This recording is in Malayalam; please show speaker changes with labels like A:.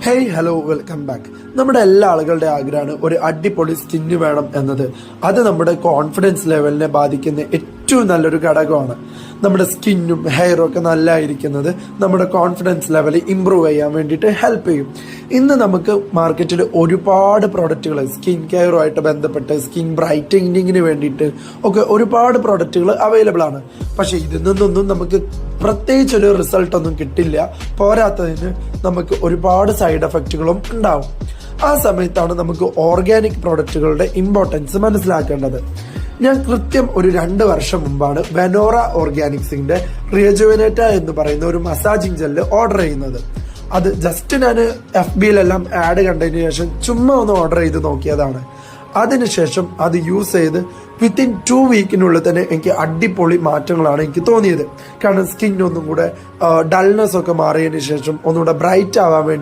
A: Hey hello welcome back. നമ്മുടെ എല്ലാ ആളുകളുടെ ആഗ്രഹമാണ് ഒരു അടിപൊളി സ്കിന്ന് വേണം എന്നത്. അത് നമ്മുടെ കോൺഫിഡൻസ് ലെവലിനെ ബാധിക്കുന്ന ഏറ്റവും നല്ലൊരു ഘടകമാണ്. നമ്മുടെ സ്കിന്നും ഹെയറും ഒക്കെ നല്ലതായിരിക്കുന്നത് നമ്മുടെ കോൺഫിഡൻസ് ലെവൽ ഇമ്പ്രൂവ് ചെയ്യാൻ വേണ്ടിയിട്ട് ഹെൽപ്പ് ചെയ്യും. ഇന്ന് നമുക്ക് മാർക്കറ്റിൽ ഒരുപാട് പ്രോഡക്റ്റുകൾ സ്കിൻ കെയറുമായിട്ട് ബന്ധപ്പെട്ട് സ്കിൻ ബ്രൈറ്റനിങ്ങിന് വേണ്ടിയിട്ട് ഒക്കെ ഒരുപാട് പ്രോഡക്റ്റുകൾ അവൈലബിൾ ആണ്. പക്ഷേ ഇതിൽ നിന്നൊന്നും നമുക്ക് പ്രത്യേകിച്ചൊരു റിസൾട്ട് ഒന്നും കിട്ടില്ല. പോരാത്തതിന് നമുക്ക് ഒരുപാട് സൈഡ് എഫക്റ്റുകളും ഉണ്ടാവും. ആ സമയത്താണ് നമുക്ക് ഓർഗാനിക് പ്രോഡക്റ്റുകളുടെ ഇമ്പോർട്ടൻസ് മനസ്സിലാക്കേണ്ടത്. ഞാൻ കൃത്യം ഒരു 2 വർഷം മുമ്പാണ് വെനോറ ഓർഗാനിക്സിന്റെ റിയജുവനേറ്റ എന്ന് പറയുന്ന ഒരു മസാജിങ് ജെല്ല് ഓർഡർ ചെയ്യുന്നത്. അത് ജസ്റ്റ് ഞാൻ FBയിലെല്ലാം ആഡ് കണ്ടതിന് ശേഷം ചുമ്മാ ഒന്ന് ഓർഡർ ചെയ്ത് നോക്കിയതാണ്. അതിനുശേഷം അത് യൂസ് ചെയ്ത് വിത്തിൻ 2 വീക്കിനുള്ളിൽ തന്നെ എനിക്ക് അടിപൊളി മാറ്റങ്ങളാണ് എനിക്ക് തോന്നിയത്. കാരണം സ്കിൻ ഒന്നും കൂടെ ഡൾനെസ് ഒക്കെ മാറിയതിന് ശേഷം ഒന്നുകൂടെ ബ്രൈറ്റ് ആവാൻ വേണ്ടി